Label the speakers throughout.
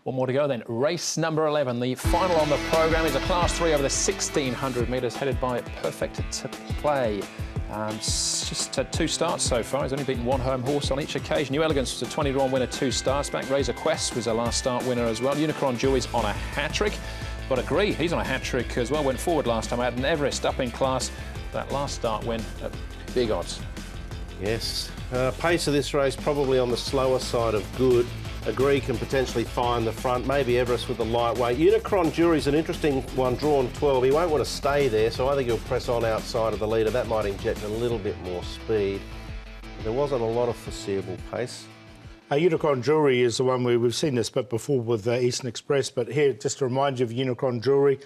Speaker 1: One more to go then. Race number 11. The final on the programme is a Class 3 over the 1,600 metres, headed by Perfect to Play. Just had 2 starts so far. He's only beaten 1 home horse on each occasion. New Elegance was a 20-1 winner, 2 starts back. Razor Quest was a last start winner as well. Unicron Jewelry's on a hat-trick. But Agree, he's on a hat-trick as well. Went forward last time out. And Everest up in class. That last start win at big odds.
Speaker 2: Yes. Pace of this race probably on the slower side of good. Agree can potentially find the front, maybe Everest with the lightweight. Unicron Jewelry's an interesting one, drawn 12. He won't want to stay there, so I think he'll press on outside of the leader. That might inject a little bit more speed. There wasn't a lot of foreseeable pace.
Speaker 3: Unicron Jewelry is the one where we've seen this bit before with Eastern Express, but here, just to remind you of Unicron Jewelry,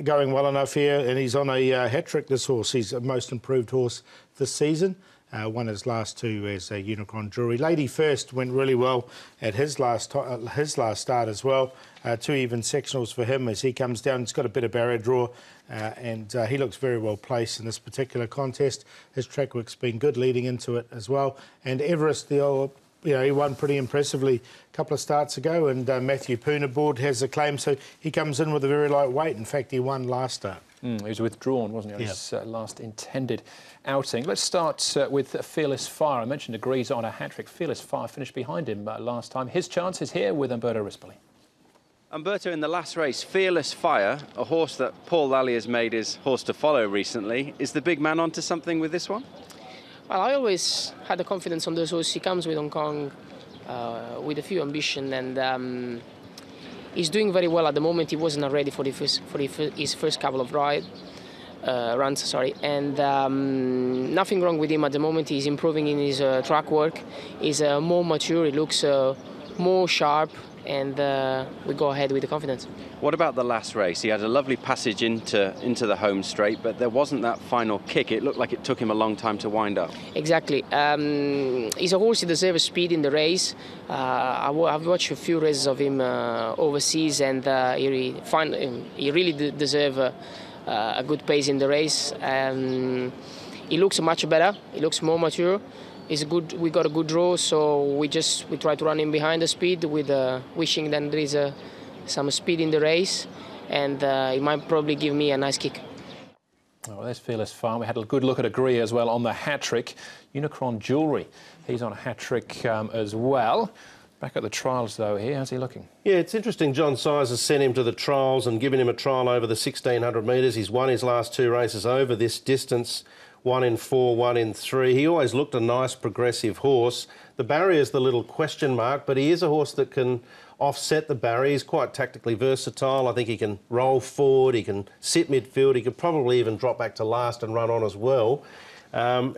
Speaker 3: going well enough here, and he's on a hat-trick, this horse. He's a most improved horse this season. Won his last 2 as Unicron Jewelry. Lady First went really well at his last start as well. 2 even sectionals for him as he comes down. He's got a bit of barrier draw and he looks very well placed in this particular contest. His track work's been good leading into it as well. And Everest, he won pretty impressively a couple of starts ago, and Matthew Poon aboard has a claim, so he comes in with a very light weight. In fact, he won last start.
Speaker 1: He was withdrawn, wasn't he, on his last intended outing. Let's start with Fearless Fire. I mentioned Agree's on a hat-trick. Fearless Fire finished behind him last time. His chance is here with Umberto Rispoli.
Speaker 4: Umberto, in the last race, Fearless Fire, a horse that Paul Lally has made his horse to follow recently. Is the big man onto something with this one?
Speaker 5: Well, I always had the confidence on those horses. He comes with Hong Kong with a few ambition, and he's doing very well at the moment. He wasn't ready for his first couple of runs, and nothing wrong with him at the moment. He's improving in his track work. He's more mature. He looks more sharp, and we go ahead with the confidence.
Speaker 4: What about the last race? He had a lovely passage into the home straight, but there wasn't that final kick. It looked like it took him a long time to wind up. Exactly.
Speaker 5: He's a horse who deserves speed in the race. I've watched a few races of him overseas, and he really deserves a good pace in the race. He looks much better. He looks more mature. He's good. We got a good draw, so we try to run him behind the speed with wishing that there is some speed in the race, and he might probably give me a nice kick.
Speaker 1: Well, there's Fearless Fire. We had a good look at Agree as well on the hat-trick. Unicron Jewelry, he's on a hat-trick as well. Back at the trials, though, here. How's he looking?
Speaker 2: Yeah, it's interesting. John Size has sent him to the trials and given him a trial over the 1,600 metres. He's won his last 2 races over this distance. 1 in 4, 1 in 3. He always looked a nice progressive horse. The barrier's the little question mark, but he is a horse that can offset the barrier. He's quite tactically versatile. I think he can roll forward, he can sit midfield, he could probably even drop back to last and run on as well.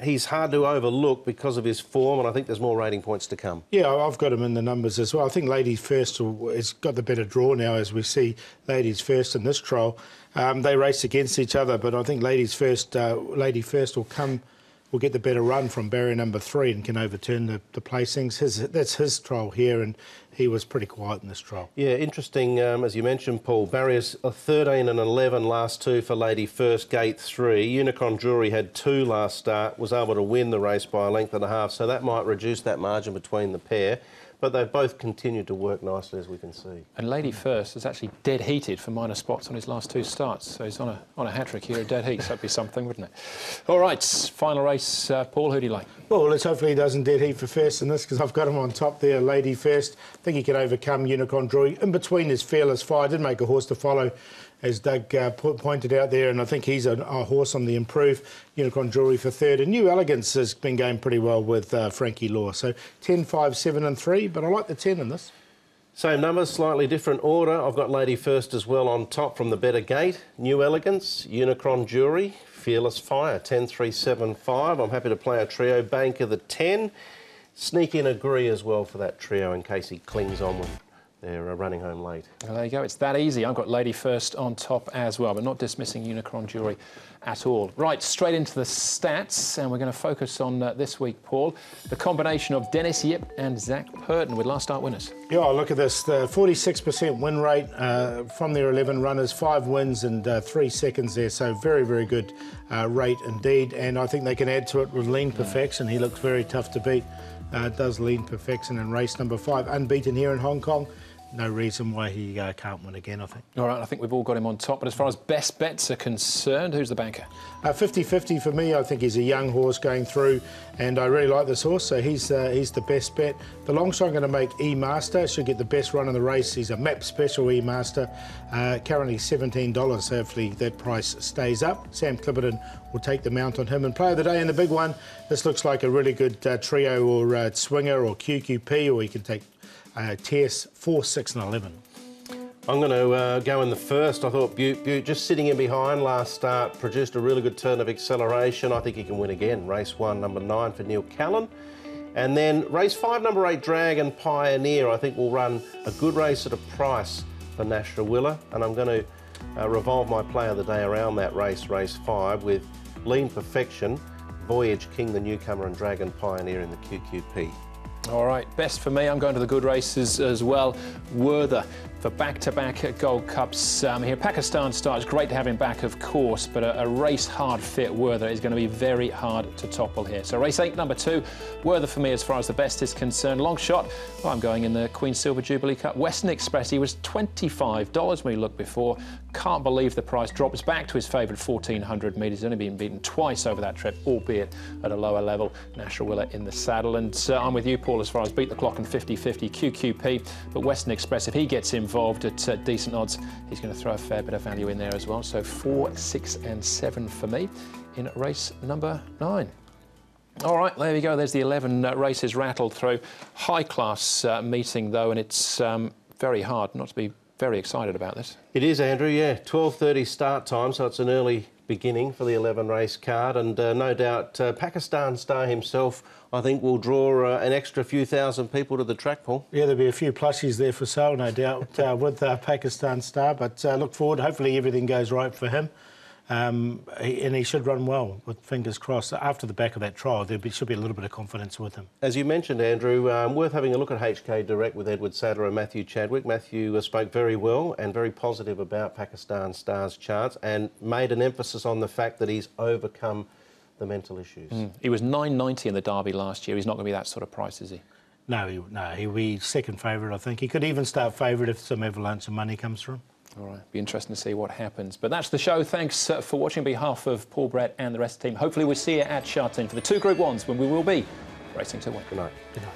Speaker 2: He's hard to overlook because of his form, and I think there's more rating points to come.
Speaker 3: Yeah, I've got him in the numbers as well. I think Ladies First has got the better draw now, as we see Ladies First in this trial. They race against each other, but I think Lady First will get the better run from barrier number 3 and can overturn the placings. That's his trial here, and he was pretty quiet in this trial.
Speaker 2: Yeah, interesting, as you mentioned, Paul. Barriers 13 and 11 last 2 for Lady First, gate 3. Unicron Jewelry had 2 last start, was able to win the race by a length and a half, so that might reduce that margin between the pair. But they've both continued to work nicely, as we can see.
Speaker 1: And Lady First is actually dead heated for minor spots on his last 2 starts. So he's on a hat-trick here, a dead heat. So that'd be something, wouldn't it? All right, final race. Paul, who do you like?
Speaker 3: Well, let's hopefully he doesn't dead heat for first in this, because I've got him on top there, Lady First. I think he can overcome Unicron Jewelry. In between is Fearless Fire. Did make a horse to follow, as Doug pointed out there, and I think he's a horse on the improve. Unicron Jewelry for 3rd. And New Elegance has been going pretty well with Frankie Law. So 10, 5, 7 and 3, but I like the 10 in this.
Speaker 2: Same numbers, slightly different order. I've got Lady First as well on top from the better gate. New Elegance, Unicron Jewelry, Fearless Fire, 10, 3, 7, 5. I'm happy to play a trio. Banker the 10. Sneak in Agree as well for that trio in case he clings on when they're running home late.
Speaker 1: Well, there you go. It's that easy. I've got Lady First on top as well, but not dismissing Unicron Jewelry at all. Right, straight into the stats, and we're going to focus on this week, Paul, the combination of Dennis Yip and Zach Purton with last start winners.
Speaker 3: Yeah, look at this, the 46% win rate from their 11 runners, 5 wins and 3 seconds there, so very, very good rate indeed, and I think they can add to it with Lean Perfection. He looks very tough to beat. Does Lean Perfection in race number 5, unbeaten here in Hong Kong. no reason why he can't win again, I think.
Speaker 1: All right, I think we've all got him on top. But as far as best bets are concerned, who's the banker?
Speaker 3: 50-50 for me. I think he's a young horse going through, and I really like this horse, so he's the best bet. The long shot I'm going to make E-Master. Should get the best run in the race. He's a map special E-Master, currently $17. So hopefully that price stays up. Sam Clipperton will take the mount on him. And play of the day in the big one, this looks like a really good trio or swinger or QQP, or you can take TS 4, 6 and 11.
Speaker 2: I'm going to go in the first. I thought Butte, just sitting in behind last start, produced a really good turn of acceleration. I think he can win again. Race 1, number 9 for Neil Callan. And then race 5, number 8, Dragon Pioneer, I think will run a good race at a price for National Willa. And I'm going to revolve my play of the day around that race, race 5, with Lean Perfection, Voyage King, the newcomer, and Dragon Pioneer in the QQP.
Speaker 1: All right, best for me, I'm going to the good races as well. Werther for back-to-back Gold Cups here. Pakistan Star, it's great to have him back, of course, but a race-hard fit Werther is going to be very hard to topple here. So race 8, number 2, Werther for me as far as the best is concerned. Long shot, well, I'm going in the Queen Silver Jubilee Cup. Western Express, he was $25 when he looked before. Can't believe the price drops back to his favourite 1,400 metres. He's only been beaten twice over that trip, albeit at a lower level. National Willa in the saddle. And I'm with you, Paul, as far as beat the clock and 50-50 QQP. But Western Express, if he gets involved at decent odds, he's going to throw a fair bit of value in there as well. So 4, 6 and 7 for me in race number 9. All right, there we go. There's the 11 races rattled through. High-class meeting, though, and it's very hard not to be very excited about this.
Speaker 2: It is, Andrew, yeah. 12:30 start time, so it's an early beginning for the 11 race card, and no doubt Pakistan Star himself, I think, will draw an extra few thousand people to the track, Paul.
Speaker 3: Yeah, there'll be a few plushies there for sale, no doubt, with Pakistan Star, but look forward. Hopefully everything goes right for him. And he should run well, with fingers crossed. After the back of that trial, should be a little bit of confidence with him.
Speaker 2: As you mentioned, Andrew, worth having a look at HK Direct with Edward Sadler and Matthew Chadwick. Matthew spoke very well and very positive about Pakistan Star's charts and made an emphasis on the fact that he's overcome the mental issues.
Speaker 1: He was $9.90 in the Derby last year. He's not going to be that sort of price, is he? No,
Speaker 3: he'll be second favourite, I think. He could even start favourite if some avalanche of money comes through.
Speaker 1: All right, be interesting to see what happens. But that's the show. Thanks for watching on behalf of Paul Brett and the rest of the team. Hopefully we'll see you at Sharton for the 2 Group 1s when we will be racing to win.
Speaker 2: Good night.
Speaker 3: Good night.